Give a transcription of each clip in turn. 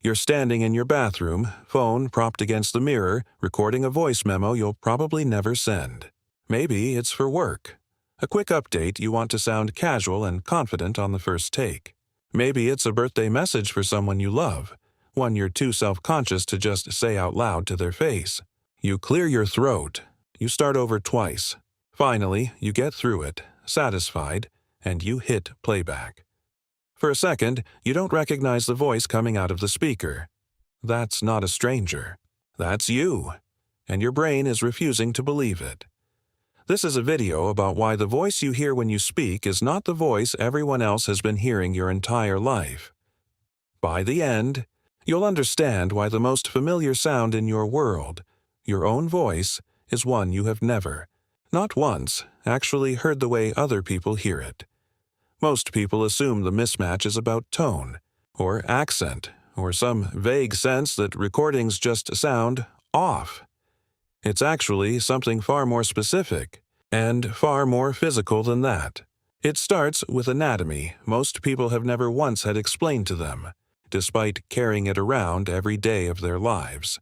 You're standing in your bathroom, phone propped against the mirror, recording a voice memo you'll probably never send. Maybe it's for work. A quick update you want to sound casual and confident on the first take. Maybe it's a birthday message for someone you love, one you're too self-conscious to just say out loud to their face. You clear your throat. You start over twice. Finally, you get through it, satisfied, and you hit playback. For a second, you don't recognize the voice coming out of the speaker. That's not a stranger. That's you. And your brain is refusing to believe it. This is a video about why the voice you hear when you speak is not the voice everyone else has been hearing your entire life. By the end, you'll understand why the most familiar sound in your world, your own voice, is one you have never, not once, actually heard the way other people hear it. Most people assume the mismatch is about tone, or accent, or some vague sense that recordings just sound off. It's actually something far more specific, and far more physical than that. It starts with anatomy most people have never once had explained to them, despite carrying it around every day of their lives.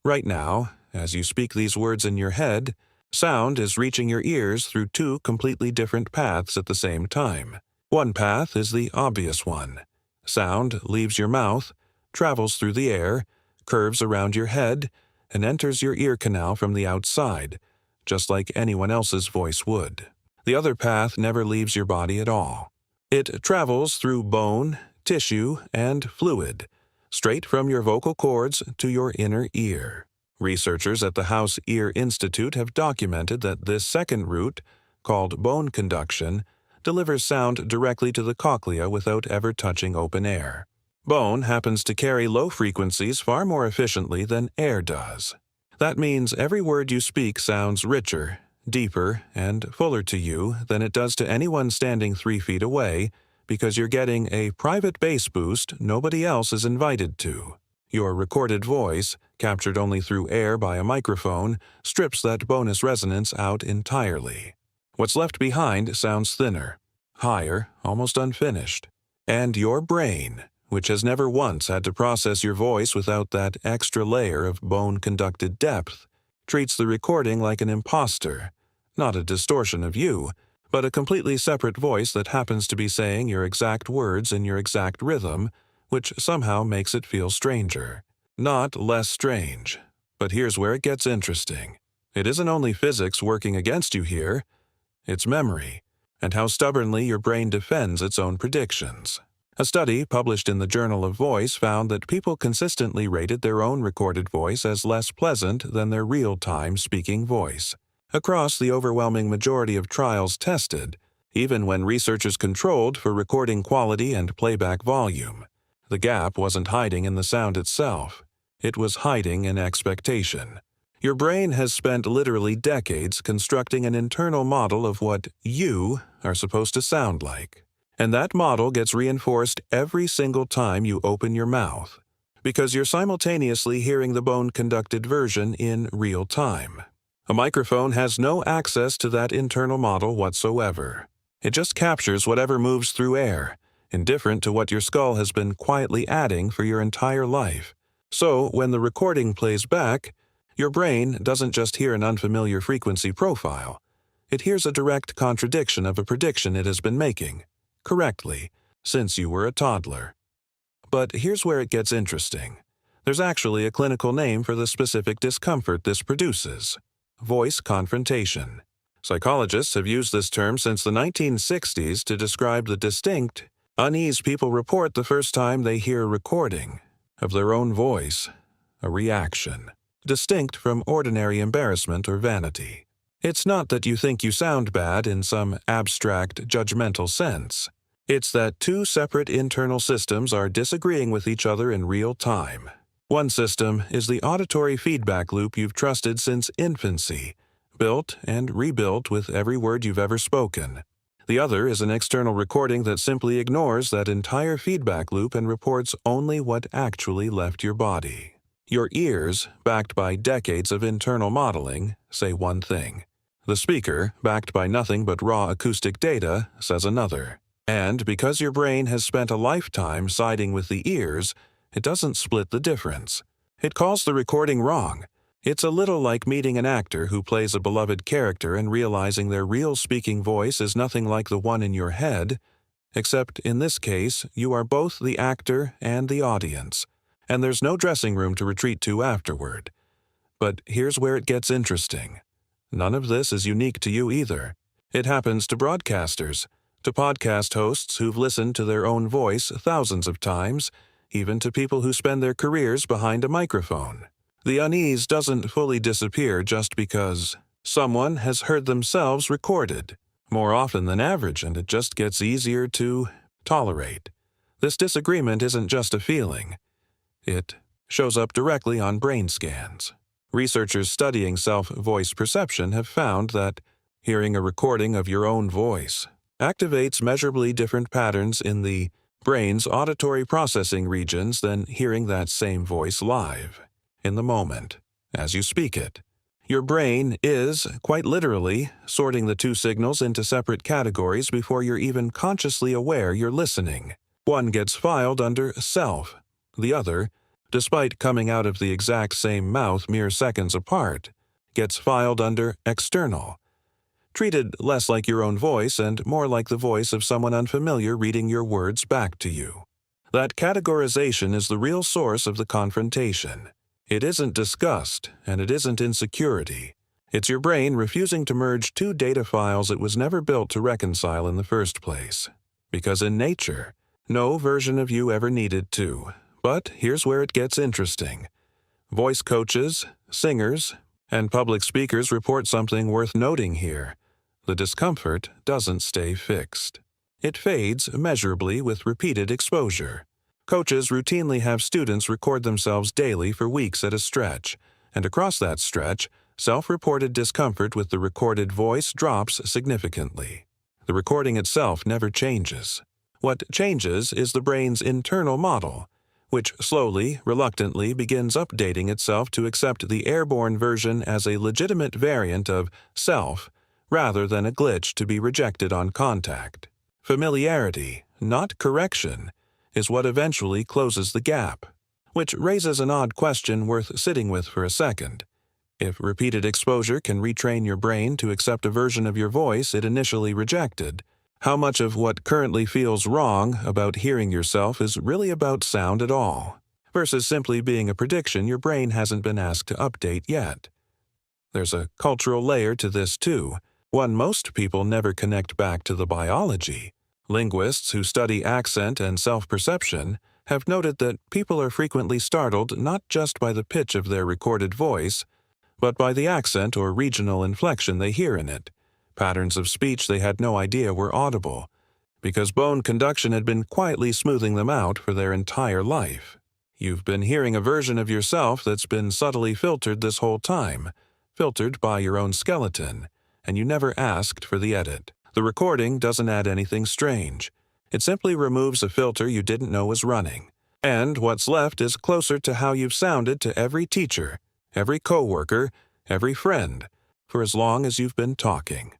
Right now, as you speak these words in your head, sound is reaching your ears through two completely different paths at the same time. One path is the obvious one. Sound leaves your mouth, travels through the air, curves around your head, and enters your ear canal from the outside, just like anyone else's voice would. The other path never leaves your body at all. It travels through bone, tissue, and fluid, straight from your vocal cords to your inner ear. Researchers at the House Ear Institute have documented that this second route, called bone conduction, delivers sound directly to the cochlea without ever touching open air. Bone happens to carry low frequencies far more efficiently than air does. That means every word you speak sounds richer, deeper, and fuller to you than it does to anyone standing 3 feet away, because you're getting a private bass boost nobody else is invited to. Your recorded voice, captured only through air by a microphone, strips that bonus resonance out entirely. What's left behind sounds thinner, higher, almost unfinished. And your brain, which has never once had to process your voice without that extra layer of bone-conducted depth, treats the recording like an imposter, not a distortion of you, but a completely separate voice that happens to be saying your exact words in your exact rhythm, which somehow makes it feel stranger. Not less strange. But here's where it gets interesting. It isn't only physics working against you here, it's memory, and how stubbornly your brain defends its own predictions. A study published in the Journal of Voice found that people consistently rated their own recorded voice as less pleasant than their real-time speaking voice. Across the overwhelming majority of trials tested, even when researchers controlled for recording quality and playback volume, the gap wasn't hiding in the sound itself. It was hiding in expectation. Your brain has spent literally decades constructing an internal model of what you are supposed to sound like. And that model gets reinforced every single time you open your mouth, because you're simultaneously hearing the bone-conducted version in real time. A microphone has no access to that internal model whatsoever. It just captures whatever moves through air, indifferent to what your skull has been quietly adding for your entire life. So, when the recording plays back, your brain doesn't just hear an unfamiliar frequency profile. It hears a direct contradiction of a prediction it has been making, correctly, since you were a toddler. But here's where it gets interesting. There's actually a clinical name for the specific discomfort this produces: voice confrontation. Psychologists have used this term since the 1960s to describe the distinct unease people report the first time they hear a recording of their own voice, a reaction, distinct from ordinary embarrassment or vanity. It's not that you think you sound bad in some abstract, judgmental sense. It's that two separate internal systems are disagreeing with each other in real time. One system is the auditory feedback loop you've trusted since infancy, built and rebuilt with every word you've ever spoken. The other is an external recording that simply ignores that entire feedback loop and reports only what actually left your body. Your ears, backed by decades of internal modeling, say one thing. The speaker, backed by nothing but raw acoustic data, says another. And because your brain has spent a lifetime siding with the ears, It doesn't split the difference. It calls the recording wrong. It's a little like meeting an actor who plays a beloved character and realizing their real speaking voice is nothing like the one in your head, except in this case, you are both the actor and the audience, and there's no dressing room to retreat to afterward. But here's where it gets interesting. None of this is unique to you either. It happens to broadcasters, to podcast hosts who've listened to their own voice thousands of times, even to people who spend their careers behind a microphone. The unease doesn't fully disappear just because someone has heard themselves recorded more often than average, and it just gets easier to tolerate. This disagreement isn't just a feeling. It shows up directly on brain scans. Researchers studying self-voice perception have found that hearing a recording of your own voice activates measurably different patterns in the brain's auditory processing regions than hearing that same voice live, in the moment, as you speak it. Your brain is, quite literally, sorting the two signals into separate categories before you're even consciously aware you're listening. One gets filed under self. The other, despite coming out of the exact same mouth mere seconds apart, gets filed under external, treated less like your own voice and more like the voice of someone unfamiliar reading your words back to you. That categorization is the real source of the confrontation. It isn't disgust, and it isn't insecurity. It's your brain refusing to merge two data files it was never built to reconcile in the first place. Because in nature, no version of you ever needed to. But here's where it gets interesting. Voice coaches, singers, and public speakers report something worth noting here. The discomfort doesn't stay fixed. It fades measurably with repeated exposure. Coaches routinely have students record themselves daily for weeks at a stretch, and across that stretch, self-reported discomfort with the recorded voice drops significantly. The recording itself never changes. What changes is the brain's internal model, which slowly, reluctantly begins updating itself to accept the airborne version as a legitimate variant of self rather than a glitch to be rejected on contact. Familiarity, not correction, is what eventually closes the gap, which raises an odd question worth sitting with for a second. If repeated exposure can retrain your brain to accept a version of your voice it initially rejected, how much of what currently feels wrong about hearing yourself is really about sound at all, versus simply being a prediction your brain hasn't been asked to update yet? There's a cultural layer to this too, one most people never connect back to the biology. Linguists who study accent and self-perception have noted that people are frequently startled not just by the pitch of their recorded voice, but by the accent or regional inflection they hear in it, patterns of speech they had no idea were audible, because bone conduction had been quietly smoothing them out for their entire life. You've been hearing a version of yourself that's been subtly filtered this whole time, filtered by your own skeleton, and you never asked for the edit. The recording doesn't add anything strange. It simply removes a filter you didn't know was running. And what's left is closer to how you've sounded to every teacher, every coworker, every friend, for as long as you've been talking.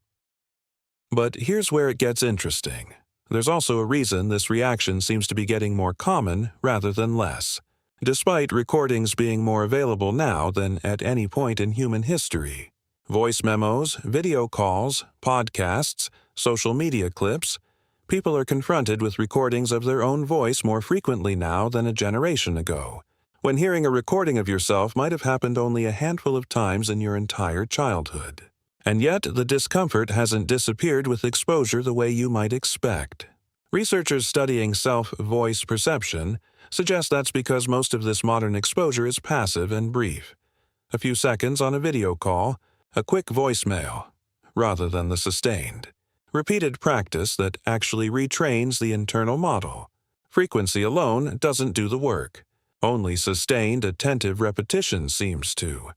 But here's where it gets interesting. There's also a reason this reaction seems to be getting more common rather than less, despite recordings being more available now than at any point in human history. Voice memos, video calls, podcasts, social media clips, people are confronted with recordings of their own voice more frequently now than a generation ago, when hearing a recording of yourself might have happened only a handful of times in your entire childhood. And yet, the discomfort hasn't disappeared with exposure the way you might expect. Researchers studying self-voice perception suggest that's because most of this modern exposure is passive and brief. A few seconds on a video call, a quick voicemail, rather than the sustained, repeated practice that actually retrains the internal model. Frequency alone doesn't do the work. Only sustained, attentive repetition seems to.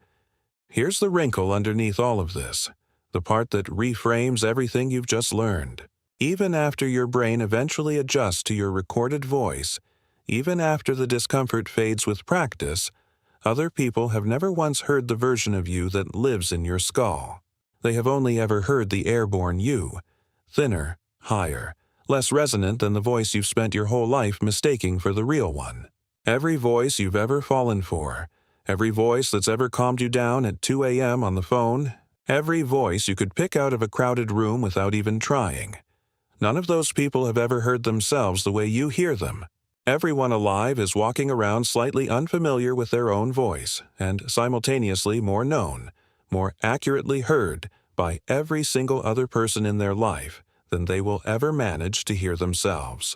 Here's the wrinkle underneath all of this, the part that reframes everything you've just learned. Even after your brain eventually adjusts to your recorded voice, even after the discomfort fades with practice, other people have never once heard the version of you that lives in your skull. They have only ever heard the airborne you, thinner, higher, less resonant than the voice you've spent your whole life mistaking for the real one. Every voice you've ever fallen for, every voice that's ever calmed you down at 2 a.m. on the phone, every voice you could pick out of a crowded room without even trying. None of those people have ever heard themselves the way you hear them. Everyone alive is walking around slightly unfamiliar with their own voice, and simultaneously more known, more accurately heard by every single other person in their life than they will ever manage to hear themselves.